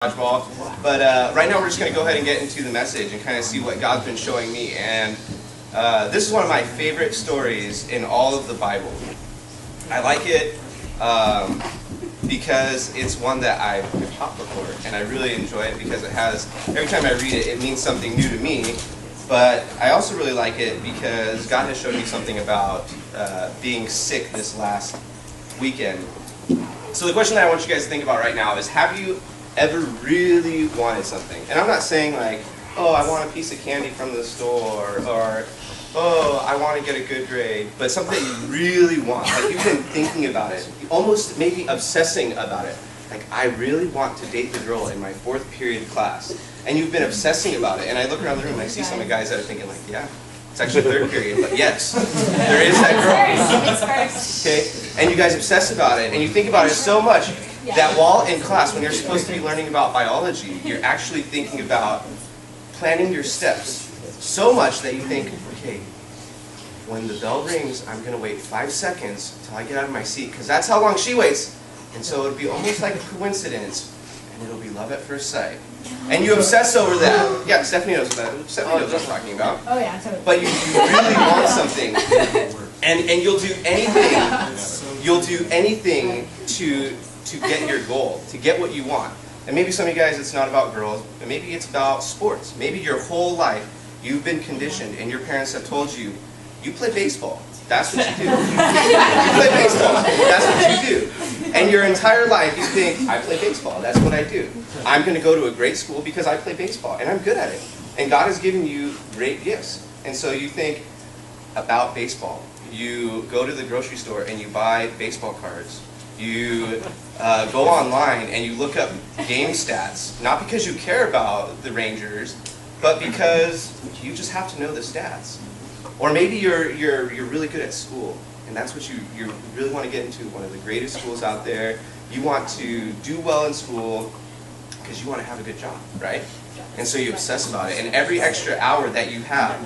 dodgeball. But right now we're just going to go ahead and get into the message and kind of see what God's been showing me. And this is one of my favorite stories in all of the Bible. I like it because it's one that I've taught before, and I really enjoy it because it has, every time I read it, it means something new to me. But I also really like it because God has showed me something about being sick this last weekend. So the question that I want you guys to think about right now is, have you ever really wanted something? And I'm not saying like, oh, I want a piece of candy from the store, or oh, I want to get a good grade, but something that you really want. Like you've been thinking about it, almost maybe obsessing about it. Like, I really want to date the girl in my 4th period class. And you've been obsessing about it. And I look around the room and I see some of the guys that are thinking like, yeah, it's actually 3rd period, but yes, there is that girl. Okay? And you guys obsess about it, and you think about it so much that while in class, when you're supposed to be learning about biology, you're actually thinking about planning your steps so much that you think, okay, when the bell rings, I'm going to wait 5 seconds until I get out of my seat, because that's how long she waits. And so it'll be almost like a coincidence, and it'll be love at first sight. And you obsess over that. Yeah, Stephanie knows that. Stephanie knows what I'm talking about. Oh yeah, totally. But you really want something, and you'll do anything. You'll do anything to get your goal, to get what you want. And maybe some of you guys, it's not about girls, but maybe it's about sports. Maybe your whole life you've been conditioned, and your parents have told you, you play baseball. That's what you do. You play baseball. That's what you do. And your entire life you think, I play baseball. That's what I do. I'm going to go to a great school because I play baseball, and I'm good at it. And God has given you great gifts. And so you think about baseball. You go to the grocery store and you buy baseball cards. You go online and you look up game stats, not because you care about the Rangers, but because you just have to know the stats. Or maybe you're really good at school, and that's what you really want to get into, one of the greatest schools out there. You want to do well in school because you want to have a good job, right? And so you obsess about it. And every extra hour that you have,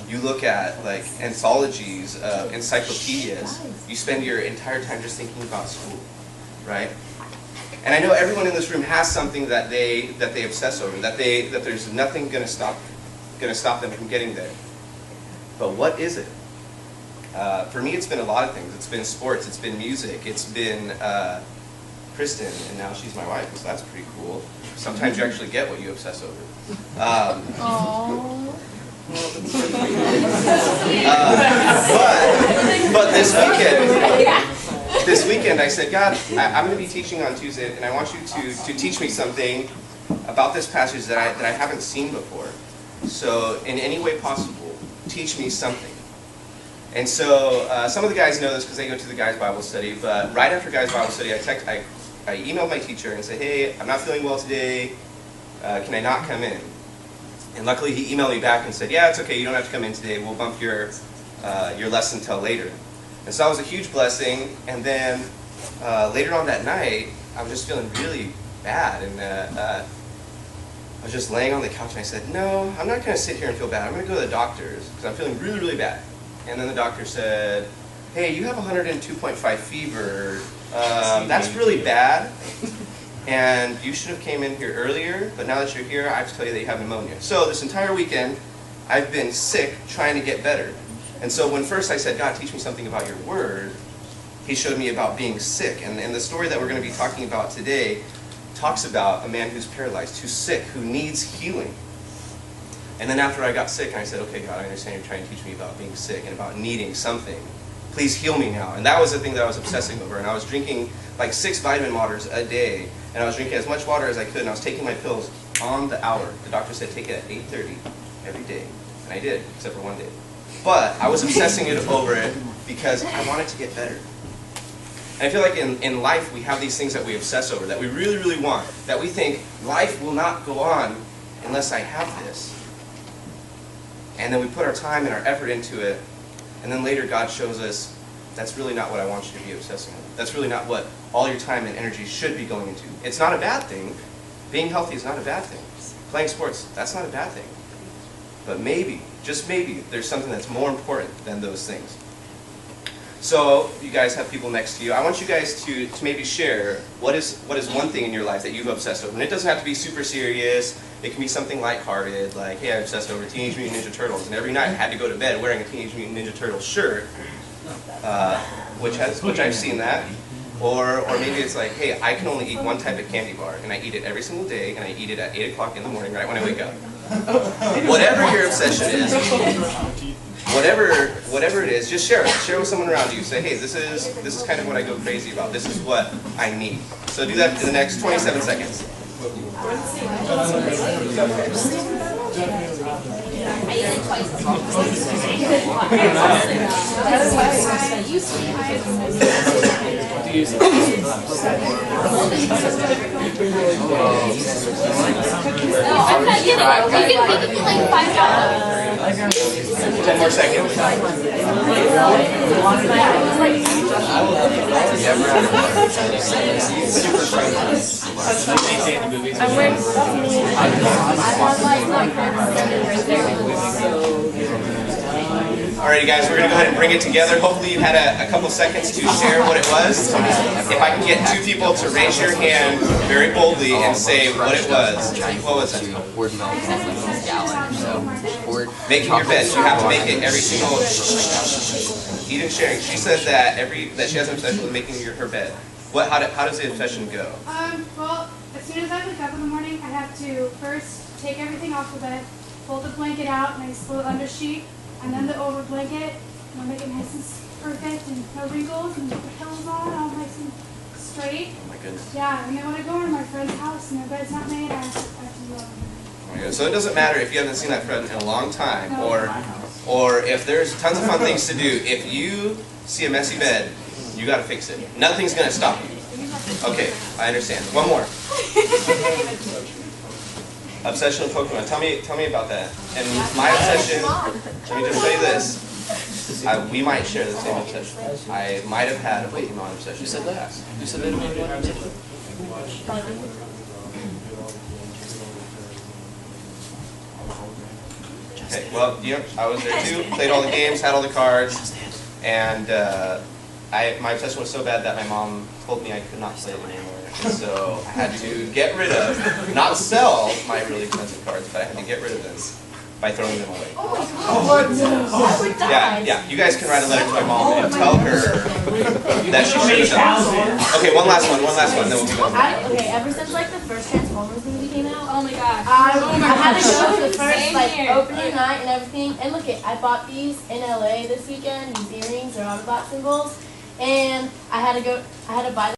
you look at like anthologies, encyclopedias. You spend your entire time just thinking about school, right? And I know everyone in this room has something that they obsess over, that there's nothing going to stop them from getting there. But what is it? For me, it's been a lot of things. It's been sports, it's been music, it's been Kristen, and now she's my wife, so that's pretty cool. Sometimes you actually get what you obsess over. But this weekend I said, God, I'm going to be teaching on Tuesday, and I want you to teach me something about this passage that I haven't seen before. So in any way possible, teach me something. And so some of the guys know this because they go to the guys' Bible study, but right after guys' Bible study, I emailed my teacher and said, hey, I'm not feeling well today, can I not come in? And luckily he emailed me back and said, yeah, it's okay, you don't have to come in today, we'll bump your lesson till later. And so that was a huge blessing. And then later on that night, I was just feeling really bad, and I was just laying on the couch, and I said, no, I'm not going to sit here and feel bad. I'm going to go to the doctor's because I'm feeling really, really bad. And then the doctor said, hey, you have 102.5 fever. That's really bad, and you should have came in here earlier, but now that you're here, I have to tell you that you have pneumonia. So this entire weekend, I've been sick trying to get better. And so when first I said, God, teach me something about your word, he showed me about being sick. And the story that we're going to be talking about today talks about a man who's paralyzed, who's sick, who needs healing. And then after I got sick, and I said, okay, God, I understand you're trying to teach me about being sick and about needing something. Please heal me now. And that was the thing that I was obsessing over. And I was drinking like 6 vitamin waters a day. And I was drinking as much water as I could. And I was taking my pills on the hour. The doctor said take it at 8:30 every day. And I did, except for one day. But I was obsessing over it because I wanted to get better. And I feel like in life we have these things that we obsess over, that we really, really want, that we think life will not go on unless I have this. And then we put our time and our effort into it, and then later God shows us, that's really not what I want you to be obsessing with. That's really not what all your time and energy should be going into. It's not a bad thing. Being healthy is not a bad thing. Playing sports, that's not a bad thing. But maybe, just maybe, there's something that's more important than those things. So you guys have people next to you. I want you guys to maybe share what is one thing in your life that you've obsessed over. And it doesn't have to be super serious. It can be something lighthearted, like, hey, I obsessed over Teenage Mutant Ninja Turtles, and every night I had to go to bed wearing a Teenage Mutant Ninja Turtles shirt, which I've seen that. Or maybe it's like, hey, I can only eat one type of candy bar, and I eat it every single day, and I eat it at 8 o'clock in the morning, right when I wake up. Whatever your obsession is, whatever it is, just share it. Share with someone around you. Say, hey, this is kind of what I go crazy about. This is what I need. So do that in the next 27 seconds. I use it twice. No, I'm not kidding. You can make me like $5. 10 more seconds. I'm wearing Alrighty guys, we're going to go ahead and bring it together. Hopefully you had a couple seconds to share what it was. If I can get 2 people to raise your hand very boldly and say what it was. What was it? Word milk, like gallon. So, making your bed. You have to make it every single... Eden sharing. She says that she has an obsession with making her bed. How does the obsession go? Well, as soon as I wake up in the morning, I have to first take everything off the bed, fold the blanket out, nice little under sheet, and then the over blanket. And I'll make it nice and perfect and no wrinkles, and put the pillows on, all nice and straight. Oh my goodness. Yeah, and then when I go to my friend's house and their bed's not made, I have to do all Oh my goodness. So it doesn't matter if you haven't seen that friend in a long time, or if there's tons of fun things to do. If you see a messy bed, you got to fix it. Nothing's going to stop you. Okay, I understand. One more. Obsession with Pokemon. Tell me about that. And my obsession, let me just say this. We might share the same obsession. I might have had a Pokemon obsession. Who said that? Who said that about one obsession? Okay, well, I was there too. Played all the games, had all the cards, and my obsession was so bad that my mom told me I could not play it anymore. So I had to get rid of, not sell my really expensive cards, but I had to get rid of them by throwing them away. Oh my God. Yeah. You guys can write a letter to my mom and tell her that she should have done. Okay, one last one, then we'll be done. Okay, ever since like the first Transformers movie came out, Oh my gosh. I had to go to the first Same like here. opening night and everything. And look I bought these in LA this weekend. These earrings, they're autobot symbols, and I had to buy